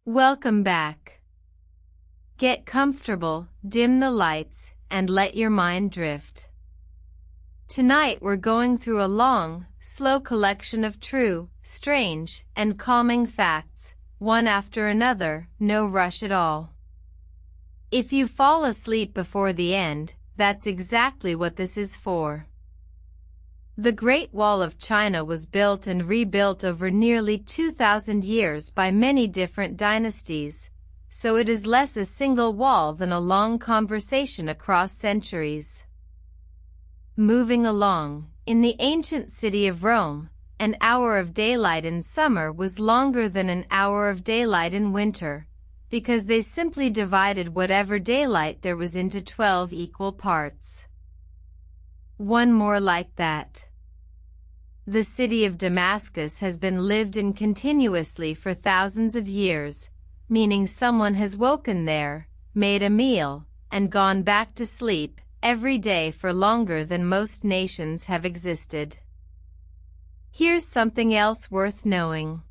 Welcome back. Get comfortable, dim the lights, and let your mind drift. Tonight we're going through a long, slow collection of true, strange, and calming facts, one after another, no rush at all. If you fall asleep before the end, that's exactly what this is for. The Great Wall of China was built and rebuilt over nearly 2,000 years by many different dynasties, so it is less a single wall than a long conversation across centuries. Moving along, in the ancient city of Rome, an hour of daylight in summer was longer than an hour of daylight in winter, because they simply divided whatever daylight there was into 12 equal parts. One more like that. The city of Damascus has been lived in continuously for thousands of years, meaning someone has woken there, made a meal, and gone back to sleep every day for longer than most nations have existed. Here's something else worth knowing.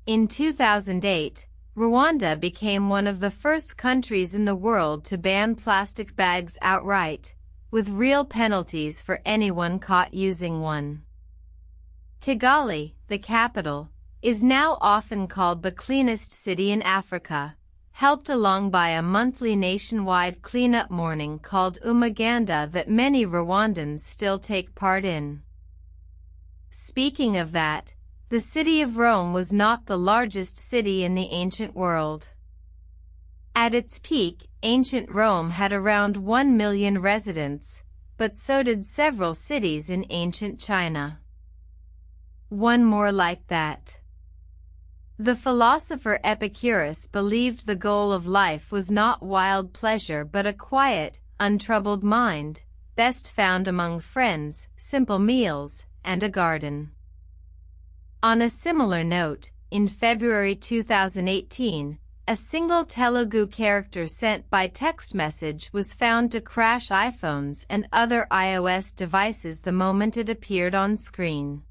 In 2008, Rwanda became one of the first countries in the world to ban plastic bags outright, with real penalties for anyone caught using one. Kigali, the capital, is now often called the cleanest city in Africa, helped along by a monthly nationwide cleanup morning called Umuganda that many Rwandans still take part in. Speaking of that, the city of Rome was not the largest city in the ancient world. At its peak, ancient Rome had around 1 million residents, but so did several cities in ancient China. One more like that. The philosopher Epicurus believed the goal of life was not wild pleasure but a quiet, untroubled mind, best found among friends, simple meals, and a garden. On a similar note, in February 2018, a single Telugu character sent by text message was found to crash iPhones and other iOS devices the moment it appeared on screen.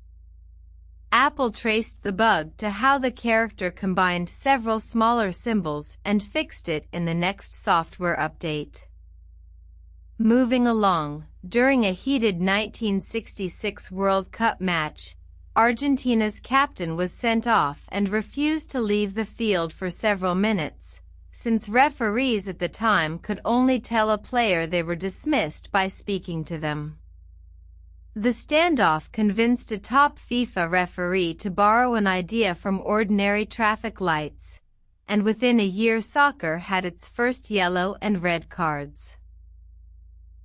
Apple traced the bug to how the character combined several smaller symbols and fixed it in the next software update. Moving along, during a heated 1966 World Cup match, Argentina's captain was sent off and refused to leave the field for several minutes, since referees at the time could only tell a player they were dismissed by speaking to them. The standoff convinced a top FIFA referee to borrow an idea from ordinary traffic lights, and within a year soccer had its first yellow and red cards.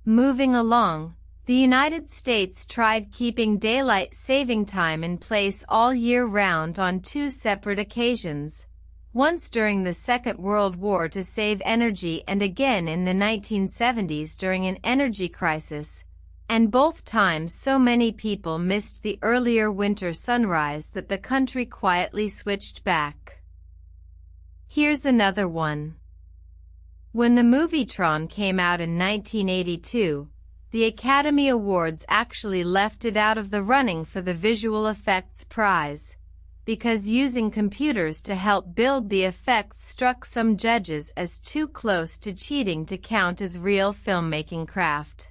Moving along, the United States tried keeping daylight saving time in place all year round on two separate occasions, once during the Second World War to save energy and again in the 1970s during an energy crisis, and both times so many people missed the earlier winter sunrise that the country quietly switched back. Here's another one. When the movie Tron came out in 1982, the Academy Awards actually left it out of the running for the Visual Effects Prize, because using computers to help build the effects struck some judges as too close to cheating to count as real filmmaking craft.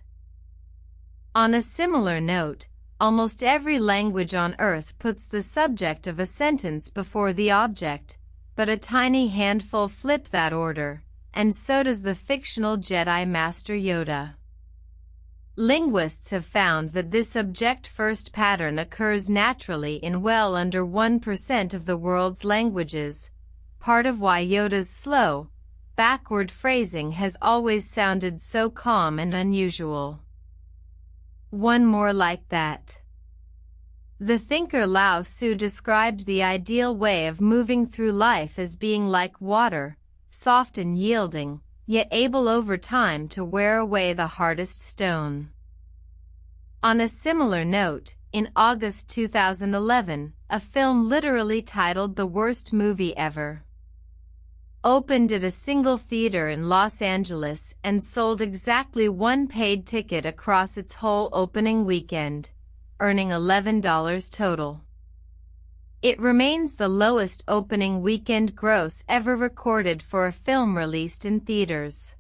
On a similar note, almost every language on Earth puts the subject of a sentence before the object, but a tiny handful flip that order, and so does the fictional Jedi Master Yoda. Linguists have found that this object-first pattern occurs naturally in well under 1% of the world's languages, part of why Yoda's slow, backward phrasing has always sounded so calm and unusual. One more like that. The thinker Lao Tzu described the ideal way of moving through life as being like water, soft and yielding, yet able over time to wear away the hardest stone. On a similar note, in August 2011, a film literally titled The Worst Movie Ever opened at a single theater in Los Angeles and sold exactly one paid ticket across its whole opening weekend, earning $11 total. It remains the lowest opening weekend gross ever recorded for a film released in theaters.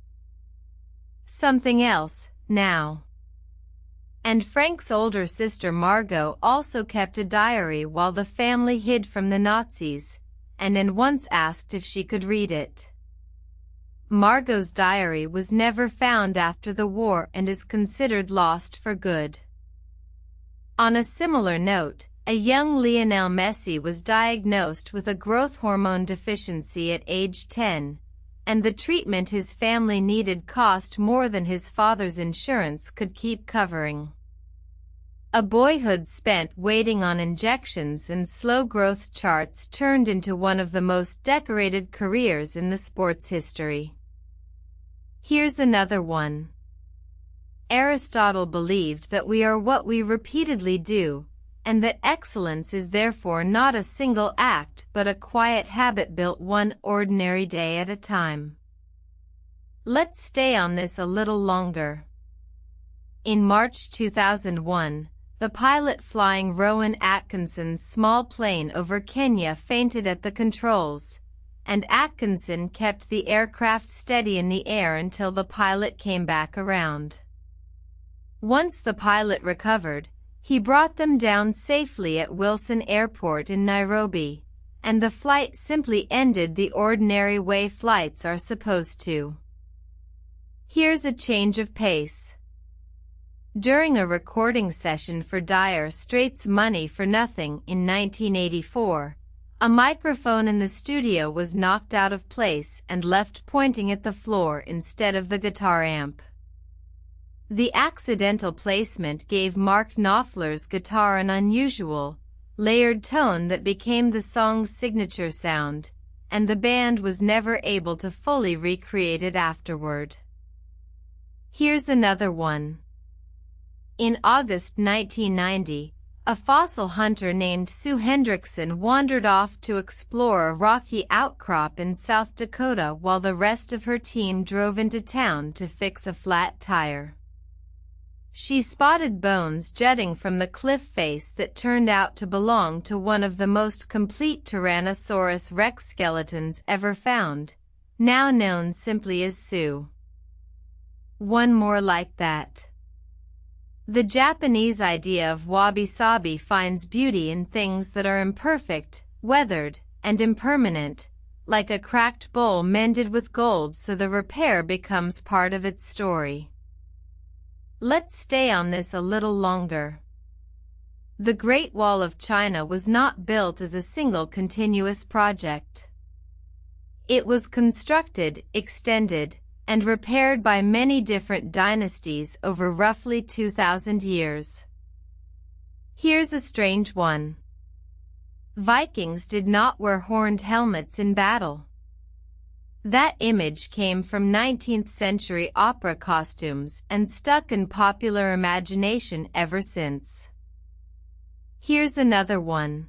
Something else, now. And Frank's older sister Margot also kept a diary while the family hid from the Nazis, and once asked if she could read it. Margot's diary was never found after the war and is considered lost for good. On a similar note, a young Lionel Messi was diagnosed with a growth hormone deficiency at age 10, and the treatment his family needed cost more than his father's insurance could keep covering. A boyhood spent waiting on injections and slow growth charts turned into one of the most decorated careers in the sport's history. Here's another one. Aristotle believed that we are what we repeatedly do, and that excellence is therefore not a single act but a quiet habit built one ordinary day at a time. Let's stay on this a little longer. In March 2001, the pilot flying Rowan Atkinson's small plane over Kenya fainted at the controls, and Atkinson kept the aircraft steady in the air until the pilot came back around. Once the pilot recovered, he brought them down safely at Wilson Airport in Nairobi, and the flight simply ended the ordinary way flights are supposed to. Here's a change of pace. During a recording session for Dire Straits' Money for Nothing in 1984, a microphone in the studio was knocked out of place and left pointing at the floor instead of the guitar amp. The accidental placement gave Mark Knopfler's guitar an unusual, layered tone that became the song's signature sound, and the band was never able to fully recreate it afterward. Here's another one. In August 1990, a fossil hunter named Sue Hendrickson wandered off to explore a rocky outcrop in South Dakota while the rest of her team drove into town to fix a flat tire. She spotted bones jutting from the cliff face that turned out to belong to one of the most complete Tyrannosaurus rex skeletons ever found, now known simply as Sue. One more like that. The Japanese idea of wabi-sabi finds beauty in things that are imperfect, weathered, and impermanent, like a cracked bowl mended with gold so the repair becomes part of its story. Let's stay on this a little longer. The Great Wall of China was not built as a single continuous project. It was constructed, extended, and repaired by many different dynasties over roughly 2,000 years. Here's a strange one. Vikings did not wear horned helmets in battle. That image came from 19th century opera costumes and stuck in popular imagination ever since. Here's another one.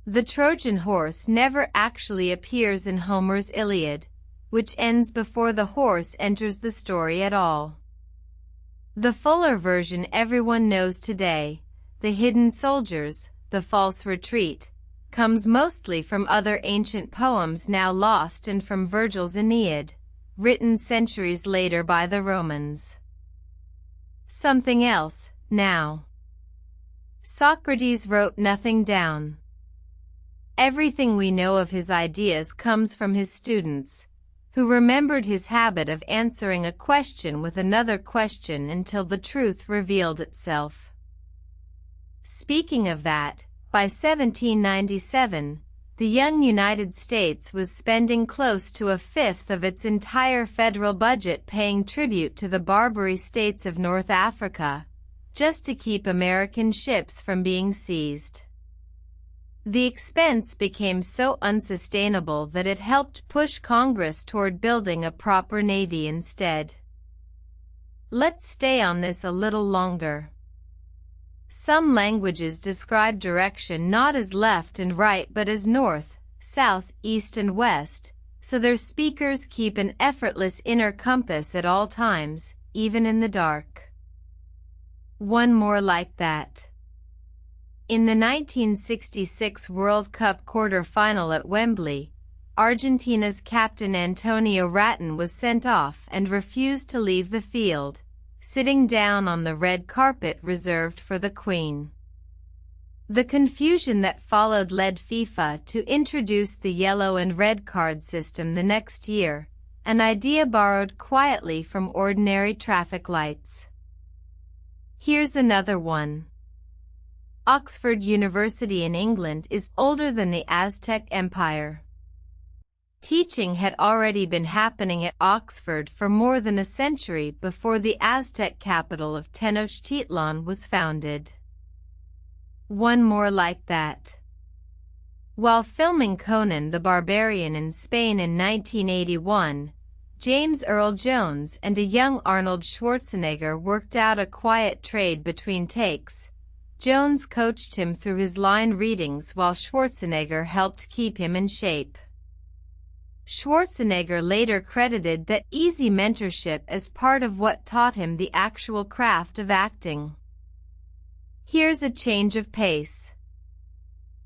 The Trojan horse never actually appears in Homer's Iliad, which ends before the horse enters the story at all. The fuller version everyone knows today, the hidden soldiers, the false retreat, comes mostly from other ancient poems now lost and from Virgil's Aeneid, written centuries later by the Romans. Something else, now. Socrates wrote nothing down. Everything we know of his ideas comes from his students, who remembered his habit of answering a question with another question until the truth revealed itself. Speaking of that, by 1797, the young United States was spending close to a fifth of its entire federal budget paying tribute to the Barbary states of North Africa, just to keep American ships from being seized. The expense became so unsustainable that it helped push Congress toward building a proper navy instead. Let's stay on this a little longer. Some languages describe direction not as left and right but as north, south, east, and west, so their speakers keep an effortless inner compass at all times, even in the dark. One more like that. In the 1966 World Cup quarter-final at Wembley, Argentina's captain Antonio Ratten was sent off and refused to leave the field, sitting down on the red carpet reserved for the Queen. The confusion that followed led FIFA to introduce the yellow and red card system the next year, an idea borrowed quietly from ordinary traffic lights. Here's another one. Oxford University in England is older than the Aztec Empire. Teaching had already been happening at Oxford for more than a century before the Aztec capital of Tenochtitlan was founded. One more like that. While filming Conan the Barbarian in Spain in 1981, James Earl Jones and a young Arnold Schwarzenegger worked out a quiet trade between takes. Jones coached him through his line readings while Schwarzenegger helped keep him in shape. Schwarzenegger later credited that easy mentorship as part of what taught him the actual craft of acting. Here's a change of pace.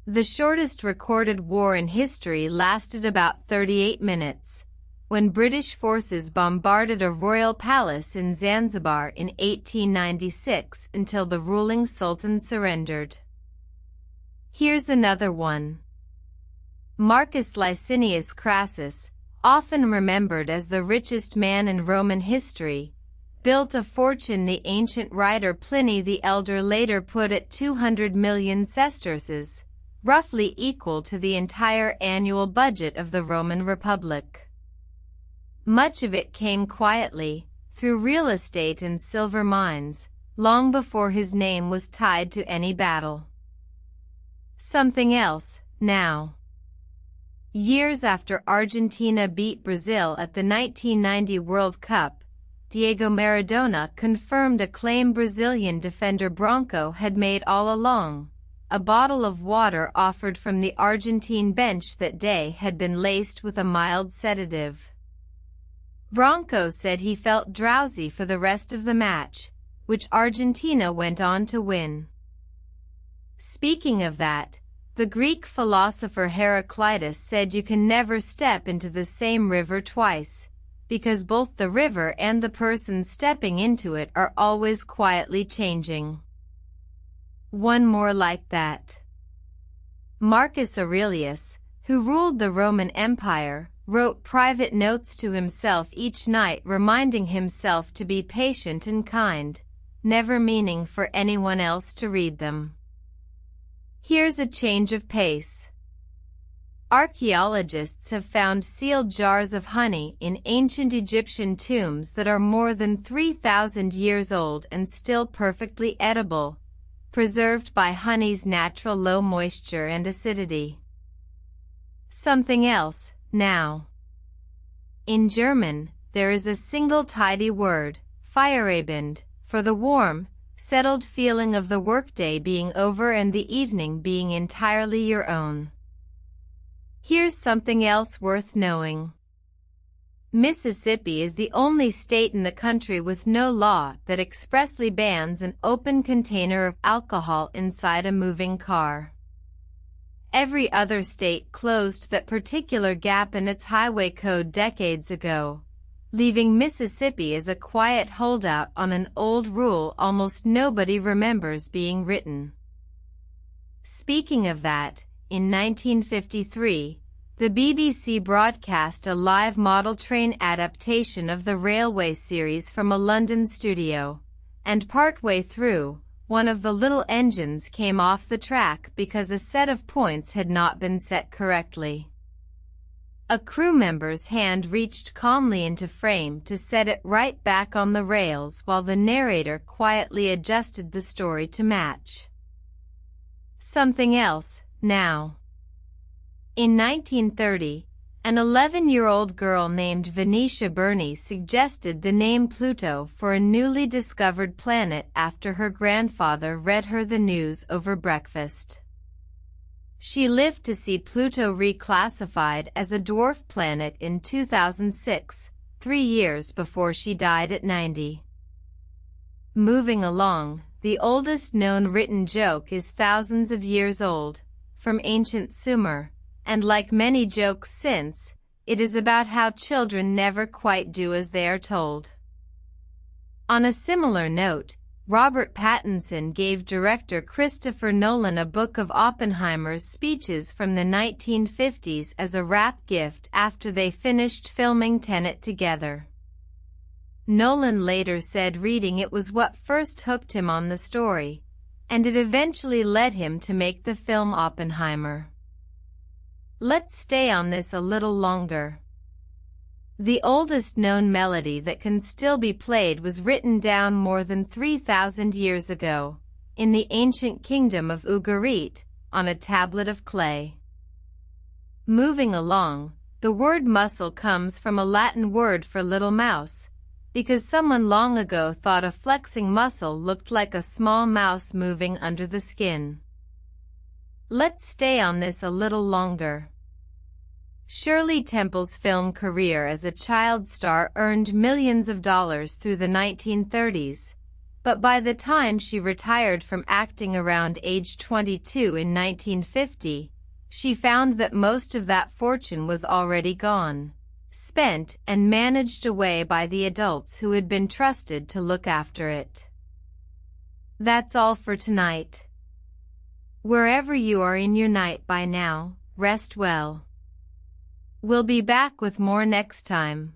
The shortest recorded war in history lasted about 38 minutes, when British forces bombarded a royal palace in Zanzibar in 1896 until the ruling sultan surrendered. Here's another one. Marcus Licinius Crassus, often remembered as the richest man in Roman history, built a fortune the ancient writer Pliny the Elder later put at 200 million sesterces, roughly equal to the entire annual budget of the Roman Republic. Much of it came quietly, through real estate and silver mines, long before his name was tied to any battle. Something else, now. Years after Argentina beat Brazil at the 1990 World Cup, Diego Maradona confirmed a claim Brazilian defender Branco had made all along. A bottle of water offered from the Argentine bench that day had been laced with a mild sedative. Branco said he felt drowsy for the rest of the match, which Argentina went on to win. Speaking of that, the Greek philosopher Heraclitus said you can never step into the same river twice, because both the river and the person stepping into it are always quietly changing. One more like that. Marcus Aurelius, who ruled the Roman Empire, wrote private notes to himself each night reminding himself to be patient and kind, never meaning for anyone else to read them. Here's a change of pace. Archaeologists have found sealed jars of honey in ancient Egyptian tombs that are more than 3,000 years old and still perfectly edible, preserved by honey's natural low moisture and acidity. Something else, now. In German, there is a single tidy word, Feierabend, for the warm, settled feeling of the workday being over and the evening being entirely your own. Here's something else worth knowing. Mississippi is the only state in the country with no law that expressly bans an open container of alcohol inside a moving car. Every other state closed that particular gap in its highway code decades ago, leaving Mississippi as a quiet holdout on an old rule almost nobody remembers being written. Speaking of that, in 1953, the BBC broadcast a live model train adaptation of the Railway series from a London studio, and partway through, one of the little engines came off the track because a set of points had not been set correctly. A crew member's hand reached calmly into frame to set it right back on the rails while the narrator quietly adjusted the story to match. Something else, now. In 1930, an 11-year-old girl named Venetia Burney suggested the name Pluto for a newly discovered planet after her grandfather read her the news over breakfast. She lived to see Pluto reclassified as a dwarf planet in 2006, 3 years before she died at 90. Moving along, the the oldest known written joke is thousands of years old, from ancient Sumer, and like many jokes since, it is about how children never quite do as they are told. On a similar note, Robert Pattinson gave director Christopher Nolan a book of Oppenheimer's speeches from the 1950s as a wrap gift after they finished filming Tenet together. Nolan later said reading it was what first hooked him on the story, and it eventually led him to make the film Oppenheimer. Let's stay on this a little longer. The oldest known melody that can still be played was written down more than 3,000 years ago, in the ancient kingdom of Ugarit, on a tablet of clay. Moving along, the word muscle comes from a Latin word for little mouse, because someone long ago thought a flexing muscle looked like a small mouse moving under the skin. Let's stay on this a little longer. Shirley Temple's film career as a child star earned millions of dollars through the 1930s, but by the time she retired from acting around age 22 in 1950, she found that most of that fortune was already gone, spent and managed away by the adults who had been trusted to look after it. That's all for tonight. Wherever you are in your night by now, rest well. We'll be back with more next time.